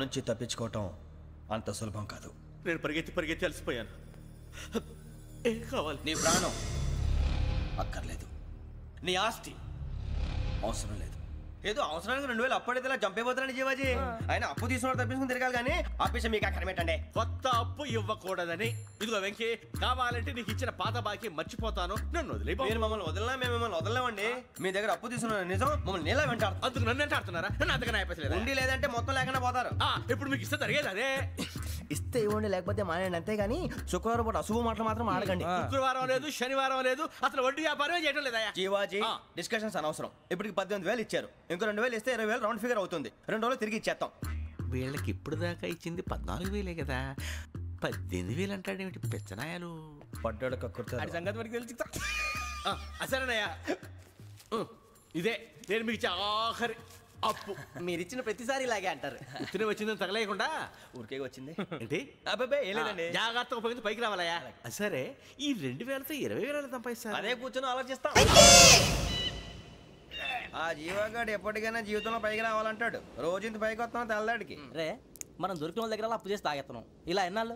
నుంచి తప్పించుకోవటం అంత సులభం కాదు. నేను పరిగెత్తి అలసిపోయాను. ఏం కావాలి? నీ ప్రాణం అక్కర్లేదు, నీ ఆస్తి అవసరం లేదు. ఏదో అవసరానికి 2000 అప్పుడైతే ఇలా చంపేపోతారని జీవాజీ. ఆయన అప్పు తీసుకున్న తప్పించుకుని తిరగాలి కానీ ఆపేసి మీకు అక్కడ పెట్టండి. కొత్త అప్పు ఇవ్వకూడదని. ఇదిగో వెంకీ, కావాలంటే నీకు ఇచ్చిన పాత బాకీ మర్చిపోతాను, నన్ను వదిలే. మీరు మమ్మల్ని వదలనా? మేము మిమ్మల్ని వదలలేమండి. మీ దగ్గర అప్పు తీసుకున్న నిజం మమ్మల్ని నీలా వెంటాడు. అందుకు నన్ను ఎంత ఆడుతున్నారా? నన్ను అంతగా అయిపోతలేదు. ఉండి లేదంటే మొత్తం లేకుండా పోతారు. ఇప్పుడు మీకు ఇస్తే జరిగేది అదే. ఇస్తే ఇవ్వండి, లేకపోతే మానేయండి, అంతేగాని శుక్రవారం పూట అశుభ మాటలు మాత్రం ఆడకండి. శుక్రవారం లేదు, శనివారం లేదు, అసలు వడ్డీ వ్యాపారమే చేయడం లేదా? జీవాజీ, డిస్కషన్స్ అనవసరం. ఇప్పటికి 18,000 ఇచ్చారు, ఇంకో 2,000 ఇస్తే 20,000 రౌండ్ ఫిగర్ అవుతుంది. 2 రోజులు తిరిగి ఇచ్చేస్తాం. వీళ్ళకి ఇప్పుడు దాకా ఇచ్చింది 14,000 కదా, 18,000 అంటాడేమిటి పెచ్చనాయాలు? పడ్డాడు కక్కుర్తాడు. సంగతి వరకు తెలిసి అసలేనయ్యా, ఇదే నేను మీకు ఇచ్చే ఆఖరి అప్పు. మీరు ఇచ్చిన ప్రతిసారి ఇలాగే అంటారు. ఇతనే వచ్చిందని తగలేయకుండా ఊరికే వచ్చింది ఏంటి? అబ్బాయి ఏం లేదండి, జాగ్రత్తగా ఉపయోగించి పైకి రావాలయా. సరే, ఈ 2,000తో 20,000 సంపాదిస్తారు. అదే కూర్చొని ఆలోచిస్తాం. ఆ జీవగాడు ఎప్పటికైనా జీవితంలో పైకి రావాలంటాడు. రోజు ఇంత పైకి వస్తాం తెల్లడికి. రే, మనం దొరికిన వాళ్ళ దగ్గర అప్పు చేసి తాగెత్తనం. ఇలా ఎన్నాళ్ళు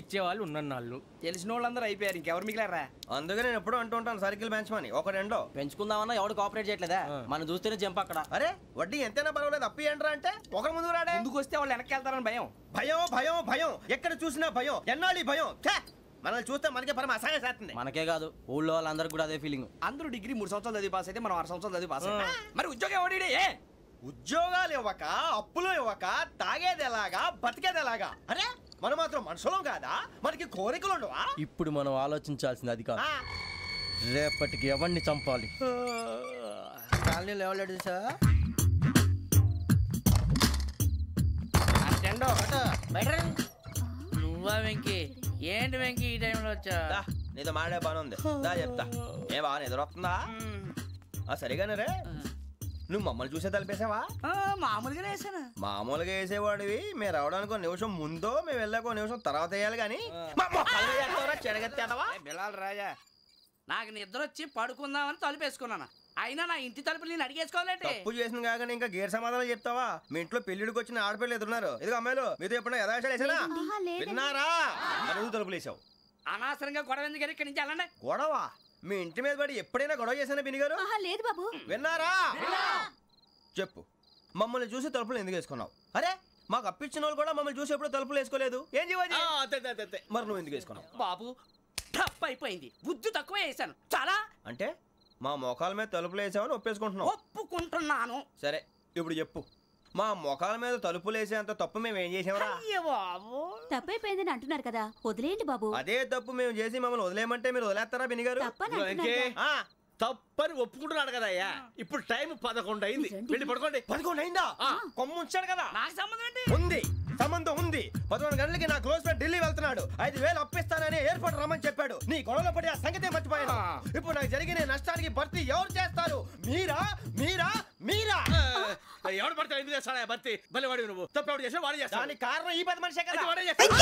ఇచ్చేవాళ్ళు ఉన్నన్నాళ్ళు తెలిసిన వాళ్ళందరూ అయిపోయారు, ఇంకెవరు మిగిలారా? అందుకే నేను ఎప్పుడు అంటూ ఉంటాను సర్కిల్ బెంచ్ మని. ఒక రెండో పెంచుకుందామన్నా ఎవడు కోఆపరేట్ చేయట్లేదా? మనం చూస్తేనే జంప్ అక్కడ. అరే వడ్డీ ఎంతైనా పర్వాలేదు, అప్పు ఏంట్రా అంటే ఒక ముందు రాడే. ముందుకు వస్తే వాళ్ళు వెనక్కి వెళ్తారని భయం. భయం భయం భయం, ఎక్కడ చూసినా భయం. ఎన్నాళ్ళు భయం? మనల్ని చూస్తే మనకే పరమ అసహాయం చేస్తుంది. మనకే కాదు, ఊళ్ళో వాళ్ళందరికీ కూడా అదే ఫీలింగ్. అందరూ డిగ్రీ 3 సంవత్సరాలు చదివి పాస్ అయితే మనం 6 సంవత్సరాలు చదివి పాస్ అయ్యాం. మరి ఉద్యోగం ఎవడి? ఉద్యోగాలు ఇవ్వక, అప్పులు ఇవ్వక, తాగేది ఎలాగా, బతికేది ఎలాగా? అరే మనం మాత్రం మనుషులం కాదా? మనకి కోరికలు ఉండవా? ఇప్పుడు మనం ఆలోచించాల్సింది అది కాదు, రేపటికి ఎవరిని చంపాలి. కాలనీలో ఎవరు సార్? నువ్వా వెంకీ? ఏంటి వెంకీ ఈ టైంలో వచ్చా? నీతో మాడే పని ఉంది, దా చెప్తా. ఏ బాగా నిద్రొస్తుందా? సరిగానే రే, నువ్వు మమ్మల్ని చూసే తలిపేసావా? మామూలుగానే వేసాను. మామూలుగా వేసేవాడివి. మేము రావడానికి 1 నిమిషం ముందో, మేము వెళ్ళాక 1 నిమిషం తర్వాత వేయాలి కానీ బిలాల్ రాజా, నాకు నిద్ర వచ్చి పడుకుందామని తలుపేసుకున్నాను. అయినా నా ఇంటి తలుపులు నేను అడిగేసుకోవాలంటే తప్పు చేసిన కాక ఇంకా గేర్ సమాధానం చెప్తావా? మీ ఇంట్లో పెళ్లిడికి వచ్చిన ఆడపిల్లలు ఎదురున్నారు. ఇదిగో అమ్మాయిలు, మీతో ఎప్పుడైనా యథాశాలు వేసానా? విన్నారా? అడుగు తలుపులు వేసావు. అనవసరంగా గొడవ ఎందుకు? ఇక్కడి నుంచి వెళ్ళండి. గొడవ? మీ ఇంటి మీద పడి ఎప్పుడైనా గొడవ చేశానా బిని గారు? లేదు బాబు. విన్నారా? చెప్పు, మమ్మల్ని చూసి తలుపులు ఎందుకు వేసుకున్నావు? అరే మాకు అప్పించిన వాళ్ళు కూడా మమ్మల్ని చూసి ఎప్పుడు తలుపులు వేసుకోలేదు. ఏం జీవాజీ? మరి నువ్వు ఎందుకు వేసుకున్నావు? బాబు టప్ అయిపోయింది, బుద్ధి తక్కువ వేసాను చాలా. అంటే మా మోకాల మీద తలుపులు వేసామని ఒప్పేసుకుంటున్నావు? ఒప్పుకుంటున్నాను. సరే ఇప్పుడు చెప్పు, మా మొఖాల మీద తలుపులు వేసేంత తప్పు మేము ఏం చేసామరా? తప్పైపోయిందని అంటున్నారు కదా, వదిలేయండి బాబు. అదే తప్పు మేము చేసి మమ్మల్ని వదిలేయమంటే మీరు వదిలేస్తారా బినిగారు? తప్పని ఒప్పుకుంటున్నాడు కదా అయ్యా. ఇప్పుడు టైం 11 అయింది, వెళ్ళి పడుకోండి. 11 అయిందా? కొమ్ము ఉంచాడు కదా. నాకు సంబంధం ఏంటి? ఉంది, సంబంధం ఉంది. 11 గంటలకి నా క్లోజ్ ఫ్రెండ్ ఢిల్లీ వెళ్తున్నాడు. 5,000 అప్పిస్తానని ఎయిర్పోర్ట్ రమ్మని చెప్పాడు. నీ గొడవలో పడి ఆ సంగతే మర్చిపోయాను. ఇప్పుడు నాకు జరిగిన నష్టానికి భర్తీ ఎవరు చేస్తారు? మీరా మీరా మీరా? ఎవడు పడతావు? ఎందుకు చేస్తాడా భర్తీ? మళ్ళీ వాడి నువ్వు తప్పు ఎవడు చేసావు? వాడే చేస్తాడు. దానికి కారణం ఈ 10 మనిషే కదా. వాడే చేస్తాడు.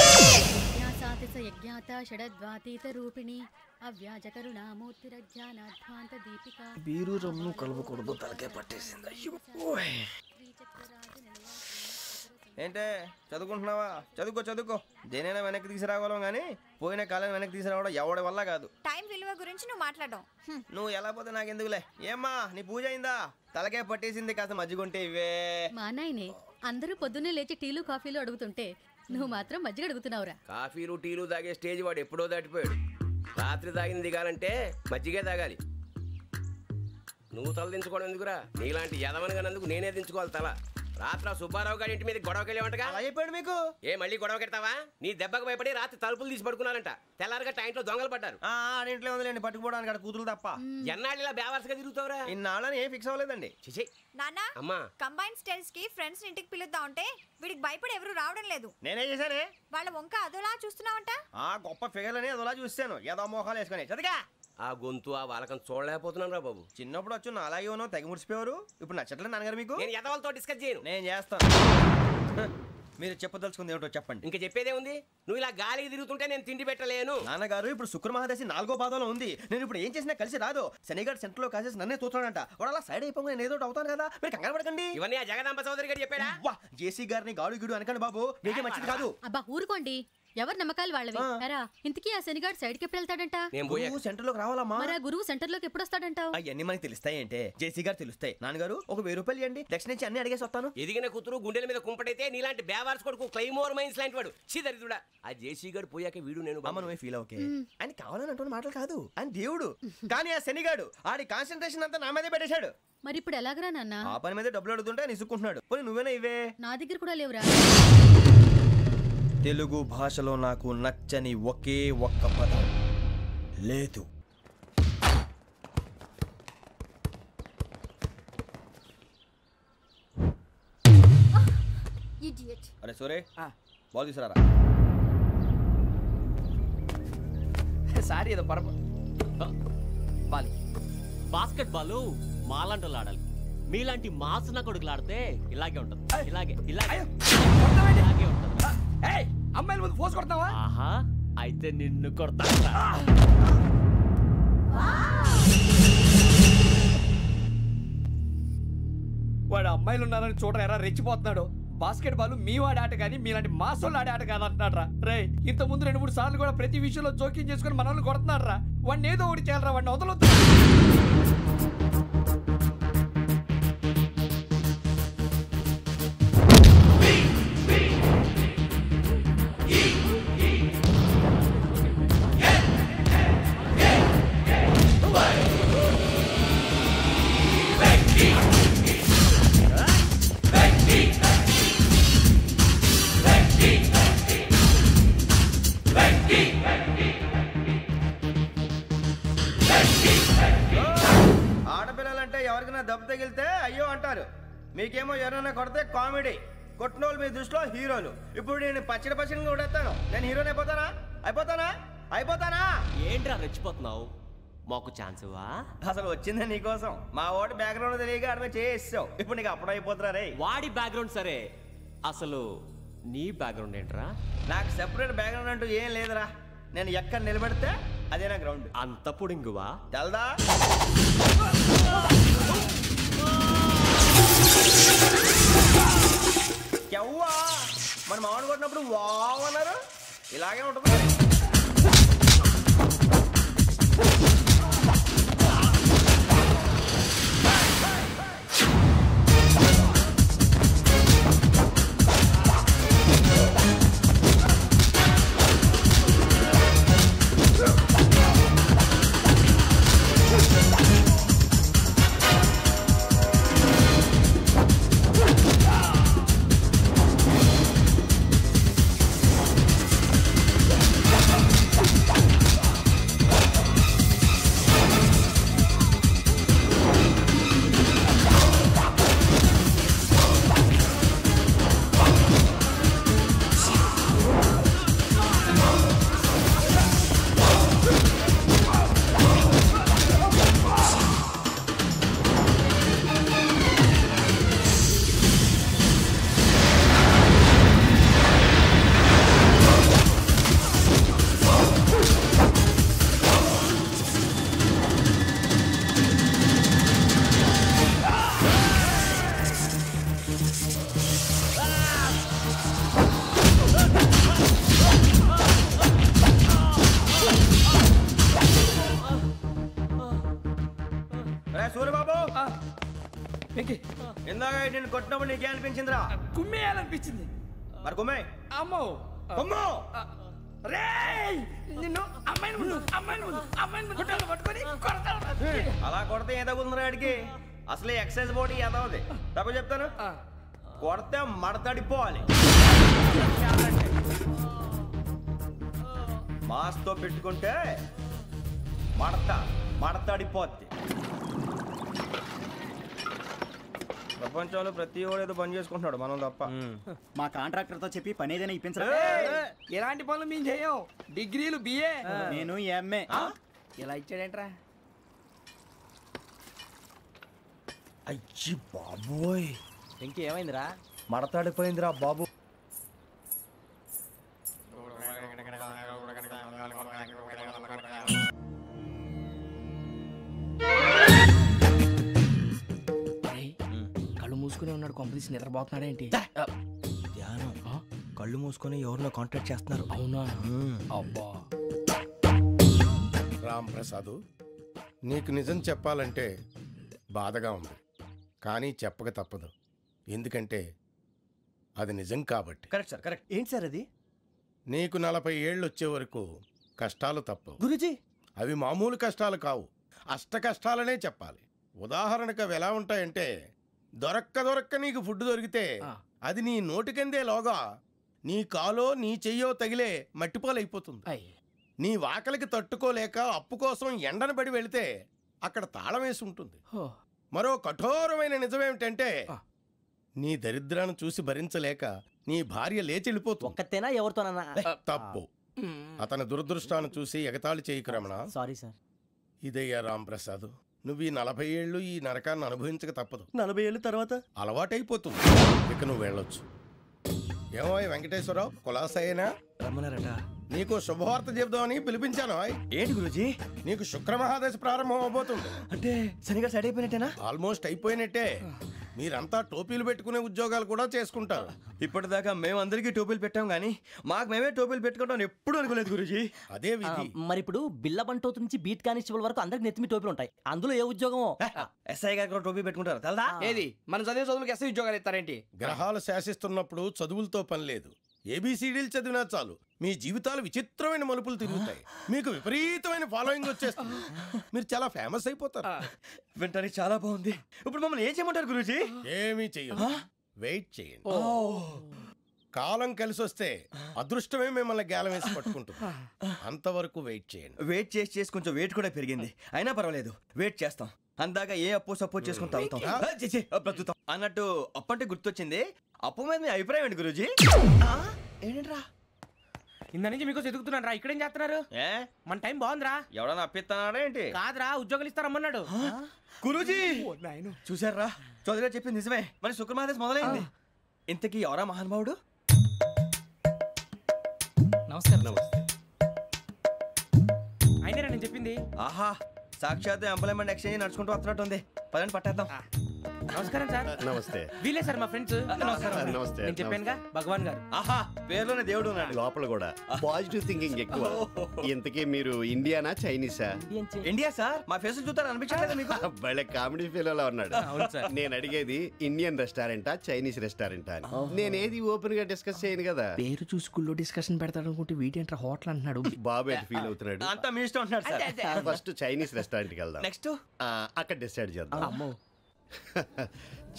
బీరు రమ్ము కలుపుకూడదు, తలకే పట్టేసింది. ఏంటే చదువుకుంటున్నావా? చదువుకో. దేనైనా వెనక్కి తీసుకురావాలం కానీ పోయిన కాలం వెనక్కి తీసుకురావడం ఎవడి వల్ల కాదు. టైం విలువ గురించి నువ్వు మాట్లాడడం. నువ్వు ఎలా పోతే నాకెందుకులే. ఏమ్మా నీ పూజ అయిందా? తలకే పట్టేసింది, కాస్త మజ్జిగుంటే ఇవే. మా నాయనే అందరూ పొద్దున్నే లేచి టీలు కాఫీలు అడుగుతుంటే నువ్వు మాత్రం మజ్జిగ అడుగుతున్నావురా. కాఫీలు టీలు తాగే స్టేజ్ వాడు ఎప్పుడో దాటిపోయాడు. రాత్రి తాగింది దిగాలంటే మజ్జిగే తాగాలి. నువ్వు తల దించుకోవడం ఎందుకురా? నీలాంటి యదవనగానందుకు నేనే దించుకోవాలి తల. రాత్రి సుబ్బారావు గారి ఇంటి మీద గొడవకి వెళ్ళేవంటగా. అలా చెప్పాడు మీకు? ఏ మళ్ళీ గొడవ కెడతావా? నీ దెబ్బకు భయపడి రాత్రి తలుపులు తీసి పడుకున్నారంట. తెల్లారగా టైంట్లో దొంగలు పడ్డారు. ఇంట్లో ఉందిలేండి, పట్టుకుపోవడానికి అక్కడ కూతురు తప్ప. ఎన్నాళ్ళు ఇలా బేవర్స్గా తిరుగుతావురా? ఇన్నాళ్ళని ఏం ఫిక్స్ అవ్వలేదండి. చిచి నాన్నా, అమ్మా కంబైన్ స్టైల్స్ కి ఫ్రెండ్స్ ఇంటికి పిలుద్దాం అంటే వీడికి భయపడి ఎవరు రావడం లేదు. నేనే చేశానే? వాళ్ళ వంక అదోలా చూస్తున్నావంట. గొప్ప ఫిగర్లని అదోలా చూస్తాను, ఏదో మోహాలు వేసుకొని. చదిగా ఆ గొంతు ఆ వాళ్ళకం చూడలేకపోతున్నాను రా బాబు. చిన్నప్పుడు వచ్చి నా అలాగే ఉన్నావు, తెగ ముడిచిపోయారు. ఇప్పుడు నచ్చట్లేదు నాన్నగారు మీకు? నేను యదవలతో డిస్కస్ చేయను. నేను చేస్తాను. మీరు చెప్పదలుచుకుంది ఏమిటో చెప్పండి. ఇంకా చెప్పేదే ఉంది. నువ్వు ఇలా గాలికి తిరుగుతుంటే నేను తిండి పెట్టలేను. నాన్నగారు ఇప్పుడు శుక్ర మహాదశి 4వ పాదంలో ఉంది. నేను ఇప్పుడు ఏం చేసినా కలిసి రాదు. శనిగారు సెంటర్ లో కాసేసి నన్నే చూస్తాడంట. వాడు అలా సైడ్ అయిపోయి నేను ఏదో అవుతాను కదా, మీరు కంగారు పడకండి. ఇవన్నీ ఆ జగదాంబ చౌదరి గారు చెప్పాడా? జేసీ గారిని గాడు గిడు అనకండి బాబు, మీకే మంచిది కాదు. అబ్బా ఊరుకోండి, ఎవరి నమ్మకాలు వాళ్ళవి. ఎరా ఇంతకీ ఆ శనిగాడు సైడ్ కి ఎప్పుడు వెళ్తాడంట? సెంటర్ లోకి రావాలమ్మా. మరి ఆ గురువు సెంటర్ లోకి ఎప్పుడు వస్తాడంటావు? అవన్నీ మనకి తెలుస్తాయి అంటే జేసీ గారు తెలుస్తాయి. నాన్నగారు ఒక 1000 రూపాయలు ఇవ్వండి, దక్షిణ నుంచి అన్ని అడిగేసి వస్తాను. ఎదిగిన కూతురు గుండెల మీద కుంపటైతే నీలాంటి బేవార్స్ కొడుకు క్లైమోర్ మైన్స్ లాంటి వాడు చీదరిదుడా. ఆ జేసీ గారు పోయాక వీడు నేను అమ్మ నువ్వే ఫీల్ ఓకే. ఆయన కావాలని అంటున్న మాటలు కాదు, ఆయన దేవుడు. కానీ ఆ శనిగాడు ఆడి కాన్సన్ట్రేషన్ అంతా నా మీదే పెట్టేశాడు. మరి ఇప్పుడు ఎలాగరా నాన్న? ఆ పని మీద డబ్బులు అడుగుతుంటే నిసుక్కుంటున్నాడు. పోనీ నువ్వేనా ఇవే? నా దగ్గర కూడా లేవురా. తెలుగు భాషలో నాకు నచ్చని ఒకే ఒక్క పదం లేదు. అరే సూరే, బాల్ తీసుకురారా. సారీ ఏదో బాస్కెట్ బాల్ మాలాంటి వాళ్ళు ఆడాలి. మీలాంటి మాసన కొడుకులు ఆడితే ఇలాగే ఉంటుంది. ఇలాగే ఇలాగే ఇలాగే ఉంటుంది. అమ్మాయిల ముందు ఫోర్స్ కొడతావా? ఆహా, అయితే నిన్ను కొడతా. వాడు అమ్మాయిలు ఉన్నారని చూడరా ఎరా రెచ్చిపోతున్నాడు. బాస్కెట్ బాల్ మీ వాడి ఆట కానీ మీలాంటి మాసోళ్ళు ఆడే ఆట కాదు అంటున్నాడు రా. రే ఇంత ముందు 2-3 సార్లు కూడా ప్రతి విషయంలో జోక్యం చేసుకుని మన వాళ్ళు కొడుతున్నాడు రా. వాడిని ఏదో ఒకటి చేయాలరా, వాడిని వదలొద్దు. ఆడపిల్లలంటే ఎవరికైనా దెబ్బ తగిలితే అయ్యో అంటారు, మీకేమో ఎవరైనా కొడితే కామెడీ. కొట్టిన వాళ్ళు మీ దృష్టిలో హీరోలు. ఇప్పుడు నేను పచ్చడి కొడేస్తాను, నేను హీరోని అయిపోతానా? ఏంట్రా రెచ్చిపోతున్నావు? మాకు ఛాన్స్ ఇవ్వా? అసలు వచ్చిందే నీకోసం. మా ఓటు బ్యాక్గ్రౌండ్ తెలియక అర్థం చేసావు. ఇప్పుడు నీకు అప్పుడు అయిపోతున్నా రే. వాడి బ్యాక్గ్రౌండ్ సరే, అసలు నీ బ్యాక్గ్రౌండ్ ఏంట్రా? నాకు సెపరేట్ బ్యాక్గ్రౌండ్ అంటూ ఏం లేదురా. నేను ఎక్కడ నిలబెడితే అదే నా గ్రౌండ్. అంత పొడింగువా? తెల్దా? ఎవ్వా మన మామిడి కొట్టినప్పుడు వావ్ అన్నారు, ఇలాగే ఉంటుంది. సూర్యబాబు, ఇందాక నేను కొట్టినప్పుడు నీకే అనిపించిందిరా? కుమ్మేయాలనిపించింది. మరి కుమ్మే. అమ్మో కుమ్మో. నిన్ను అమ్మాయిని ముందు పట్టుకొని అలా కొడితే ఏ తగ్గుతుందిరా ఆడికి? అసలే ఎక్సైజ్ బాడీ ఏదవుది. తప్ప చెప్తాను, కొడితే మడతడిపోవాలి. మాస్తో పెట్టుకుంటే మడతడిపోద్ది. ప్రపంచంలో ప్రతి వాడు ఏదో పని చేసుకుంటున్నాడు, మనం తప్ప. మా కాంట్రాక్టర్ తో చెప్పి పని ఏదైనా ఇప్పించరా? ఎలాంటి పనులు మేము చేయం. డిగ్రీలు బిఏ, నేను ఎంఏ. ఇలా ఇచ్చాడేంట్రా? అయ్యి బాబోయ్, ఇంకేమైందిరా? మడతాడిపోయిందిరా బాబు. కొంపదీసి నిద్రపోతున్నాడేంటి? ధ్యానం కళ్ళు మూసుకొని ఎవరినో కాంటాక్ట్ చేస్తున్నారు. అవునా? అబ్బా. రామ్ ప్రసాద్, నీకు నిజం చెప్పాలంటే బాధగా ఉంది, కానీ చెప్పక తప్పదు. ఎందుకంటే అది నిజం కాబట్టి. Correct sir, correct. ఏంటి సార్ అది? నీకు 40 ఏళ్ళు వచ్చే వరకు కష్టాలు తప్పవు గురూజీ. అవి మామూలు కష్టాలు కావు, అష్ట కష్టాలనే చెప్పాలి. ఉదాహరణకు అవి ఎలా ఉంటాయంటే, దొరక్క నీకు ఫుడ్ దొరికితే అది నీ నోటికందే లోగా నీ కాలో నీ చెయ్యో తగిలే మట్టిపాలైపోతుంది. నీ వాకలికి తట్టుకోలేక అప్పు కోసం ఎండను పడి వెళితే అక్కడ తాళం వేసి ఉంటుంది. మరో కఠోరమైన నిజమేమిటంటే, నీ దరిద్రాన్ని చూసి భరించలేక నీ భార్య లేచి వెళ్ళిపోతుంది. ఒక్కతేనా ఎవరితోనన్నా? తప్పు. అతని దురదృష్టాన్ని చూసి ఎగతాళి చేయకు రమణ. Sorry sir. ఇదయ్యా రాంప్రసాద్, నువ్వు ఈ 40 ఏళ్ళు ఈ నరకాన్ని అనుభవించక తప్పదు. 40 ఏళ్ళ తర్వాత అలవాటైపోతుంది. ఇక నువ్వు వెళ్ళొచ్చు. ఏమో వెంకటేశ్వరరావు, కులాసైనా రమ్మన్నారట. నీకు శుభవార్త చెబుదామని పిలిపించాను. ఏంటి గురూజీ? నీకు శుక్రమహాదశ ప్రారంభం అవబోతుంది. అంటే శనిగా సెట్ అయిపోయినట్టేనా? ఆల్మోస్ట్ అయిపోయినట్టే. మీరంతా టోపీలు పెట్టుకునే ఉద్యోగాలు కూడా చేసుకుంటారు. ఇప్పటిదాకా మేమందరికీ టోపీలు పెట్టాం కానీ మాకు మేమే టోపీలు పెట్టుకుంటాం ఎప్పుడు అనుకోలేదు గురూజీ. అదే విధి. మరి ఇప్పుడు బిల్ల బంటోతు నుంచి బీట్ కానిస్టేబుల్ వరకు అందరికి నెత్తిమి టోపీలు ఉంటాయి. అందులో ఏ ఉద్యోగం? ఎస్ఐ గారు కూడా టోపీ పెట్టుకుంటారు తెలదా? ఏది మన చదివే చదువులకు ఎస్ఐ ఉద్యోగాలు ఇస్తారేంటి? గ్రహాలు శాసిస్తున్నప్పుడు చదువులతో పని లేదు. ఏబిసిడీలు చదివినా చాలు మీ జీవితాలు విచిత్రమైన మలుపులు తిరుగుతాయి. మీకు విపరీతమైన ఫాలోయింగ్ వచ్చేస్తుంది. మీరు చాలా ఫేమస్ అయిపోతారు. వింటానికి చాలా బాగుంది. ఇప్పుడు మమ్మల్ని ఏం చేయమంటారు గురూజీ? ఏమీ చెయ్యదు, వెయిట్ చేయండి. కాలం కలిసి వస్తే అదృష్టమే మిమ్మల్ని గేలం వేసి పట్టుకుంటుంది. అంతవరకు వెయిట్ చేయండి. వెయిట్ చేసి కొంచెం వెయిట్ కూడా పెరిగింది. అయినా పర్వాలేదు, వెయిట్ చేస్తాం. అందాక ఏ అప్పు సపోర్ట్ చేసుకుని తాగుతాం, బ్రతుకుతాం అన్నట్టు. అప్పు అంటే గుర్తొచ్చింది. అప్పు మీద మీ అభిప్రాయం ఏంటి గురూజీ? ఏంటరా ఇంత నుంచి మీకు ఎదుగుతున్నాను రా. ఇక్కడేం చేస్తున్నారు? మన టైం బాగుందిరా. ఎవడన్నా అప్పిస్తున్నాడా ఏంటి? కాదురా, ఉద్యోగాలు ఇస్తారమ్మన్నాడు గురూజీ. చూసారా, చౌదరి గారు చెప్పింది నిజమే. మరి శుక్రమహాదేశ్ మొదలైంది. ఇంతకీ ఎవరా మహానుభావుడు? నమస్కారం. అయినా నేను చెప్పింది. ఆహా, సాక్షాత్ ఎంప్లాయ్మెంట్ ఎక్స్చేంజ్ నడుచుకుంటూ వస్తున్నట్టు ఉంది. పదండి పట్టేద్దాం. నమస్కారం సార్. నమస్తే. వీలే సార్ మా ఫ్రెండ్స్. నమస్తే. నేను చెప్పానుగా, భగవాన్ గారు. ఆహా, పేరులోనే దేవుడు ఉన్నాడు. లోపల కూడా పాజిటివ్ థింకింగ్ ఎక్కువ. ఇంతకీ మీరు ఇండియానా చైనీసా? India sir. మా ఫేస్ చూస్తారు అనిపించలేదు మీకు? భలే కామెడీ ఫీల్ అలా ఉన్నాడు. నేను అడిగేది ఇండియన్ రెస్టారెంటా చైనీస్ రెస్టారెంటా అని. నేనేది ఓపెన్ గా డిస్కస్ చేయను కదా. పేరు చూసి స్కూల్లో డిస్కషన్ పెడతాడు అనుకుంటే వీటేంట్రా హోటల్ అంటున్నాడు. బాబు ఎట్ ఫీల్ అవుతున్నాడు? అంతా మీ ఇష్టం అంటున్నాడు సార్. ఫస్ట్ చైనీస్ రెస్టారెంట్ కి వెళ్దాం. నెక్స్ట్ అక్కడ డిసైడ్ చేద్దాం.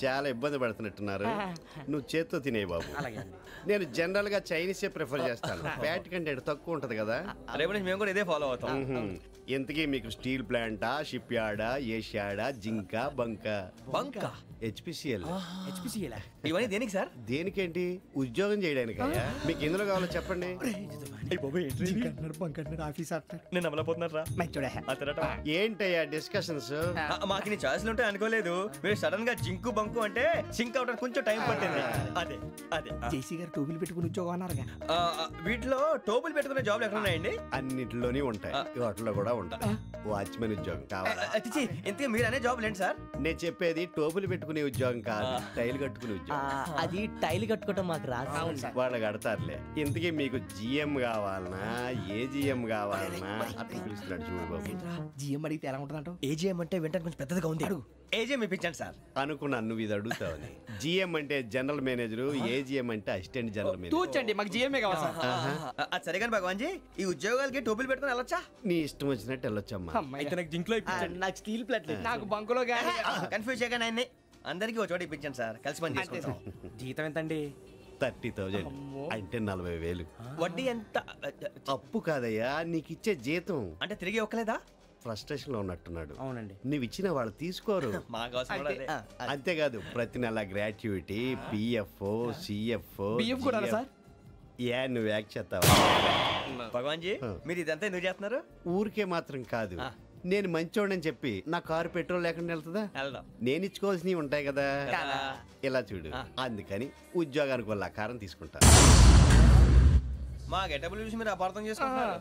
చాలా ఇబ్బంది పడుతున్నట్టున్నారు. నువ్వు చేత్తో తినే బాబు. నేను జనరల్ గా చైనీసే ప్రిఫర్ చేస్తాను. ఫ్యాట్ కంటెంట్ తక్కువ ఉంటది కదా. రేపు నుంచి మేము కూడా ఇదే ఫాలో అవుతాం. ఇంతకీ మీకు స్టీల్ ప్లాంటా, షిప్ యార్డా, ఏషియాడా, జింక, బంక, హెచ్పిసిఎల్. ఇవన్నీ దేనికి సార్? దేనికేంటి? ఉద్యోగం చేయడానికి. మీకు ఎందులో కావాలో చెప్పండి. నేను అమలపోతున్నారా? ఏంటయ్యా డిస్కషన్స్? మాకు నీ ఛాయిస్లు ఉంటాయి అనుకోలేదు. మీరు సడన్ గా జింకు బంకు అంటే సింక్ అవడానికి కొంచెం టైం పట్టింది. అదే అదే జేసీ గారు టోపీలు పెట్టుకుని ఉద్యోగం అన్నారుగా. వీటిలో టోపులు పెట్టుకునే జాబ్లు ఎక్కడ ఉన్నాయండి? అన్నిటిలోనే ఉంటాయి, వాటిలో కూడా ఉంటాయి. వాచ్మెన్ ఉద్యోగం కావాలా? ఇంతకీ మీరు అనే జాబ్ ఏంటి సార్? నేను చెప్పేది టోపులు పెట్టుకునే ఉద్యోగం కాదు, టైల్ కట్టుకునే ఉద్యోగం. అది టైల్ కట్టుకోవటం మాకు రాదు. వాళ్ళు కడతారులే. ఇంతకీ మీకు జిఎం కావాలనా, ఏజిఎం కావాలనా? అట్లా పిలుస్తున్నాడు చూడు బాబు. జిఎం అడిగితే ఎలా ఉంటుందంట? ఏజిఎం అంటే వెంటనే కొంచెం పెద్దదిగా ఉంది. ఏజిఎం ఇప్పించండి సార్. అనుకున్నాను నువ్వు ఇది అడుగుతావని. జిఎం అంటే జనరల్ మేనేజర్, ఏజిఎం అంటే అసిస్టెంట్ జనరల్ మేనేజర్. తూచండి, మాకు జిఎంఏ కావాలి సార్. అది సరే కానీ భగవాన్ జీ, ఈ ఉద్యోగాలకి టోపులు పెట్టుకుని వెళ్ళొచ్చా? నీ ఇష్టం వచ్చినట్టు వెళ్ళొచ్చమ్మా. నాకు స్టీల్ ప్లేట్ నాకు బంకులో గానీ కన్ఫ్యూజ్ చేయగానే ఆయన్ని అందరికీ ఒక చోట ఇప్పించండి సార్. కలిసి పని చేసుకుంటాం. జీతం ఎంతండి? 30,000 అంటే 40,000. వడ్డీ ఎంత? అప్పు కాదయ్యా, నీకు ఇచ్చే జీతం. అంటే తిరిగి ఒక్కలేదా? ఫ్రస్ట్రేషన్ లో ఉన్నట్టున్నాడు. అవునండి. నువ్వు ఇచ్చిన వాళ్ళు తీసుకోరు. అంతేకాదు ప్రతి నెల గ్రాట్యుటీ, పిఎఫ్, సిఎఫ్ కూడా సార్. ఏ నువ్వు యాక్ట్ చేస్తావా? భగవాన్ జీ, మీరు ఇదంతా ఎందుకు చేస్తున్నారు? ఊరికే మాత్రం కాదు, నేను మంచోడని చెప్పి నా కారు పెట్రోల్ లేకుండా వెళ్తుందా? నేను ఇచ్చుకోవాల్సినవి ఉంటాయి కదా. ఇలా చూడు, అందుకని ఉద్యోగానికి వాళ్ళ ఆకారం తీసుకుంటా. మా గెటబుల్ చూసి మీరు అపార్థం చేసుకుంటున్నారు.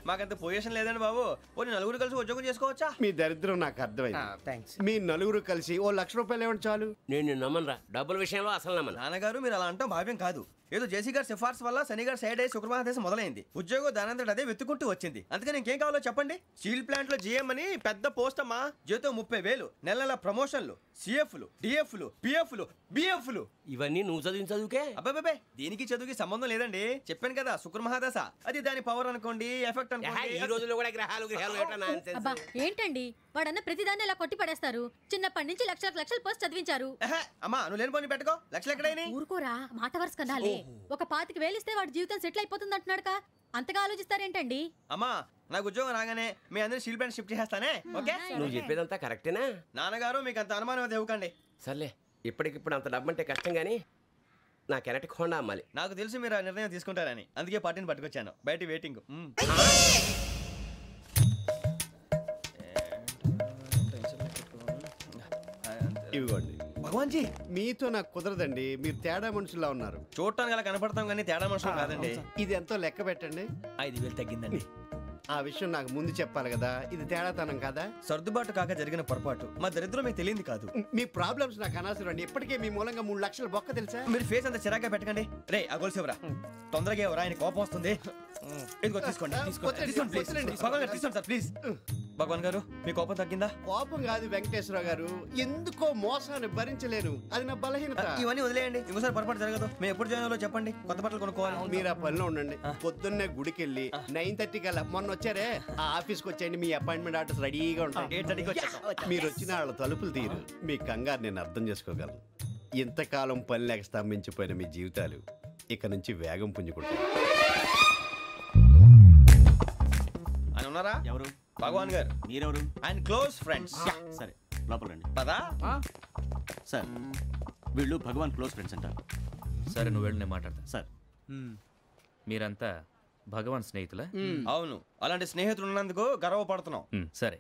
మాకంత పొజిషన్ లేదండి బాబు. పోనీ నలుగురు కలిసి ఉద్యోగం చేసుకోవచ్చా? మీ దరిద్రం నాకు అర్థమైంది. మీ నలుగురు కలిసి ఓ ₹1,00,000 ఇవ్వండి చాలు. నేను నమ్మనరా, డబ్బుల విషయంలో అసలు నమ్మను. నాన్నగారు మీరు అలా అంటాం భావ్యం కాదు. ఏదో జేసీ గారి సిఫార్సు వల్ల శని గారు సైడ్ అయ్యి శుక్రమహాదేశం మొదలైంది. ఉద్యోగం దానంతటి అదే వెతుకుంటూ వచ్చింది. అందుకని ఇంకేం కావాలో చెప్పండి. స్టీల్ ప్లాంట్ లో జీఎం అని పెద్ద పోస్ట్ అమ్మా. జీతం 30,000, నెల నెల ప్రమోషన్లు, సిఎఫ్లు, డిఎఫ్లు, పిఎఫ్లు, బిఎఫ్లు. ఇవన్నీ నువ్వు చదివిన చదువుకే? అబ్బాబే దీనికి చదువుకి సంబంధం లేదండి. చెప్పాను కదా శుక్రమహాదశ, అది దాని పవర్ అనుకోండి, ఎఫెక్ట్ అనుకోండి. ఈ రోజుల్లో కూడా గ్రహాలు అబ్బా ఏంటండి వాడన్న ప్రతిదాన్ని ఇలా కొట్టి పడేస్తారు. చిన్నప్పటి నుంచి లక్షల పోస్ట్ చదివించారు. అమ్మా నువ్వు లేని పోనీ పెట్టుకో. లక్షలు ఎక్కడైనా ఊరుకోరా, మాట వరుస కదాలే. ఒక 25,000 ఇస్తే వాడి జీవితం సెటిల్ అయిపోతుంది అంటున్నాడుగా, అంతగా ఆలోచిస్తారేంటండి? అమ్మా నాకు ఉద్యోగం రాగానే మీ అందరూ స్టీల్ ప్లాంట్ షిఫ్ట్ చేస్తానే. ఓకే నువ్వు చెప్పేదంతా కరెక్టేనా? నాన్నగారు మీకు అంత అనుమానం అయితే ఇవ్వకండి. సర్లే, ఇప్పటికిప్పుడు అంత డబ్బు అంటే కష్టం కానీ నా కెనటిక్ హోండా అమ్మాలి. నాకు తెలుసు మీరు ఆ నిర్ణయం తీసుకుంటారని, అందుకే పార్టీని పట్టుకొచ్చాను. బయట వెయిటింగ్. ఇవ్వండి. భగవాన్ జీ మీతో నాకు కుదరదండి. మీరు తేడా మనుషుల్లా ఉన్నారు. చూడటానికి అలా కనపడతాం కానీ తేడా మనుషులు కాదండి. ఇది ఎంతో లెక్క పెట్టండి. 5,000 తగ్గిందండి. ఆ విషయం నాకు ముందు చెప్పాలి కదా. ఇది తేడాతనం కదా. సర్దుబాటు కాక జరిగిన పొరపాటు. మా దరిద్రం మీకు తెలియంది కాదు. మీ ప్రాబ్లమ్స్ నాకు అనవసరం అండి. ఇప్పటికే మీ మూలంగా 3 లక్షలు బొక్క తెలుసా? మీరు ఫేస్ అంత చిరాగ్గా పెట్టకండి. రే ఆ గొలుసు ఎవరా? తొందరగా ఎవరా? ఆయన కోపం వస్తుంది. ఇదిగో తీసుకోండి. తీసుకోండి సార్ ప్లీజ్. భగవాన్ గారు మీ కోపం తగ్గిందా? కోపం కాదు వెంకటేశ్వరరావు గారు, ఎందుకో మోసాన్ని భరించలేను. అది నా బలహీనత. ఇవన్నీ వదిలేయండి, ఇంకోసారి పొరపాటు జరగదు. మేము ఎప్పుడు జాయిన్ అవ్వాలో చెప్పండి, కొత్త బట్టలు కొనుక్కోవాలి. మీరు ఆ పనిలో ఉండండి. పొద్దున్నే గుడికి వెళ్ళి 9:30 కల్లా, మొన్న వచ్చారే ఆ ఆఫీస్కి వచ్చేయండి. మీ అపాయింట్మెంట్ ఆర్డర్స్ రెడీగా ఉంటాయి. 8:30కి వచ్చేస్తాం. మీరు వచ్చిన వాళ్ళ తలుపులు తీరు. మీ కంగారు నేను అర్థం చేసుకోగలను. ఇంతకాలం పని లేక స్తంభించిపోయిన మీ జీవితాలు ఇక నుంచి వేగం పుంజుకుంటాయి. ఆయన ఉన్నారా? ఎవరు? భగవాన్ గారు. మీరెవరు? ఆయన క్లోజ్ ఫ్రెండ్స్. సరే లోపల రండి. పదా సార్ వీళ్ళు భగవాన్ క్లోజ్ ఫ్రెండ్స్ అంటారు. సరే నువ్వు వెళ్ళి నేను మాట్లాడతా. సార్ మీరంతా భగవాన్ స్నేహితులా? అవును, అలాంటి స్నేహితులు ఉన్నందుకు గర్వపడుతున్నాం. సరే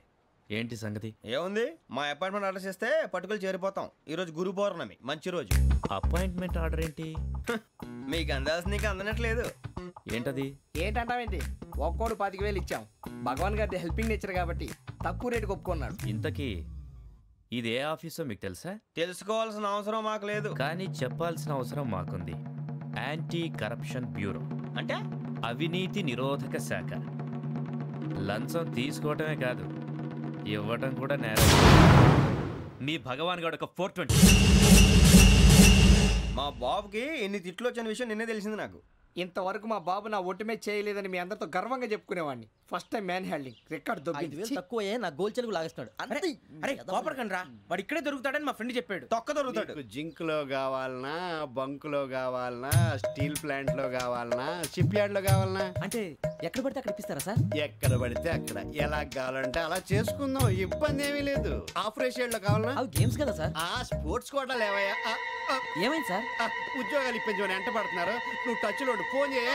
ఏంటి సంగతి? ఏముంది, మా అపాయింట్మెంట్ ఆర్డర్ చేస్తే పట్టుకులు చేరిపోతాం. ఈ రోజు గురు పౌర్ణమి, మంచి రోజు. అపాయింట్మెంట్ ఆర్డర్ ఏంటి? మీకు అందాల్సిన నీకు అందనట్లేదు. ఏంటది? ఏంటంటావేంటి? ఒక్కోడు 25,000 ఇచ్చాం. భగవాన్ గారి హెల్పింగ్ నేచర్ కాబట్టి తక్కువ రేటుకి ఒప్పుకున్నాడు. ఇంతకీ ఇది ఏ ఆఫీసో మీకు తెలుసా? తెలుసుకోవాల్సిన అవసరం మాకు లేదు, కానీ చెప్పాల్సిన అవసరం మాకుంది. యాంటీ కరప్షన్ బ్యూరో అంటే అవినీతి నిరోధక శాఖ. లంచం తీసుకోవటమే కాదు, ఇవ్వటం కూడా నేరం. మీ భగవాన్ గారు ఒక 420. మా బాబుకి ఎన్ని తిట్లు వచ్చిన విషయం నిన్నే తెలిసింది నాకు. ఇంతవరకు మా బాబు నా ఒట్టుమే చేయలేదని మీ అందరితో గర్వంగా చెప్పుకునేవాడిని. First time man handing record దొబ్బింది. తక్కువే నా గోల్ చెలుగు లాగేస్తున్నాడు. అరే కోపడకండి రా, వాడు ఇక్కడే దొరుకుతాడని మా ఫ్రెండ్ చెప్పాడు. తొక్క దొరుకుతాడు. జింక్ లో కావాలనా, బంక్ లో కావాలనా, స్టీల్ ప్లాంట్ లో కావాలనా, షిప్ యార్డ్ లో కావాలనా? అంటే ఎక్కడ పడితే అక్కడ ఇప్పిస్తారా సార్? ఎక్కడ పడితే అక్కడ, ఎలా కావాలంటే అలా చేసుకుందాం. ఇబ్బంది ఏమీ లేదు. ఆపరేషన్ లో కావాలనా? అవి గేమ్స్ కదా సార్. ఆ స్పోర్ట్స్ కోటా లేవయ్యా. ఏమైంది సార్? ఉద్యోగాలు ఇప్పించమని ఎంట పడుతున్నారు. నువ్వు టచ్ లో ఫోన్ చేయ.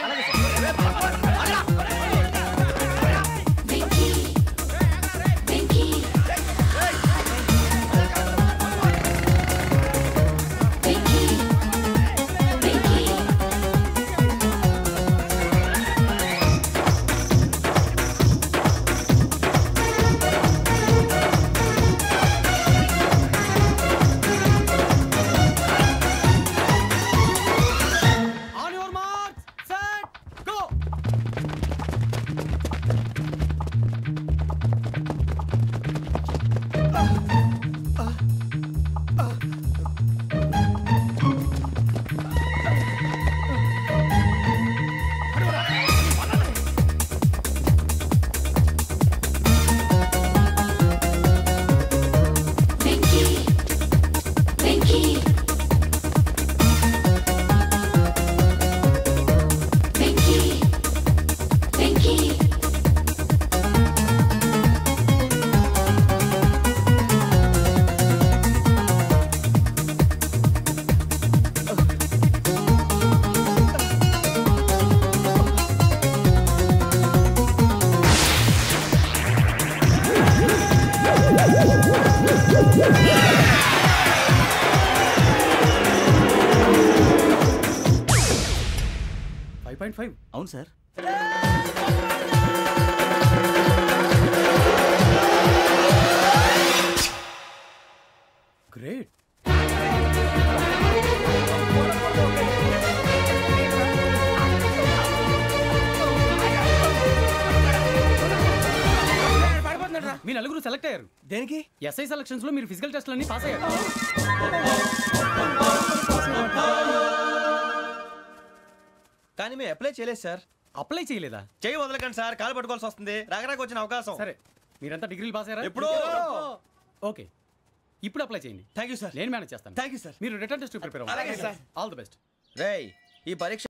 3.5. అవును సార్. గ్రేట్. మీ నలుగురు సెలెక్ట్ అయ్యారు. దేనికి? ఎస్ఐ సెలక్షన్స్ లో మీరు ఫిజికల్ టెస్ట్ అన్ని పాస్ అయ్యారు. కానీ మేము అప్లై చేయలేదు సార్. అప్లై చేయలేదా? చేయి వదలకండి సార్, కాలు పట్టుకోవాల్సి వస్తుంది. రాగరాకు వచ్చిన అవకాశం. సరే, మీరంతా డిగ్రీలు పాస్ అయ్యారా? ఎప్పుడో. ఓకే, ఇప్పుడు అప్లై చేయండి. Thank you sir. నేను మేనేజ్ చేస్తాను. Thank you sir. మీరు రిటర్న్ టెస్ట్ ప్రిపేర్ అవ్వండి. అలాగే సార్. All the best. రేయ్, ఈ పరీక్ష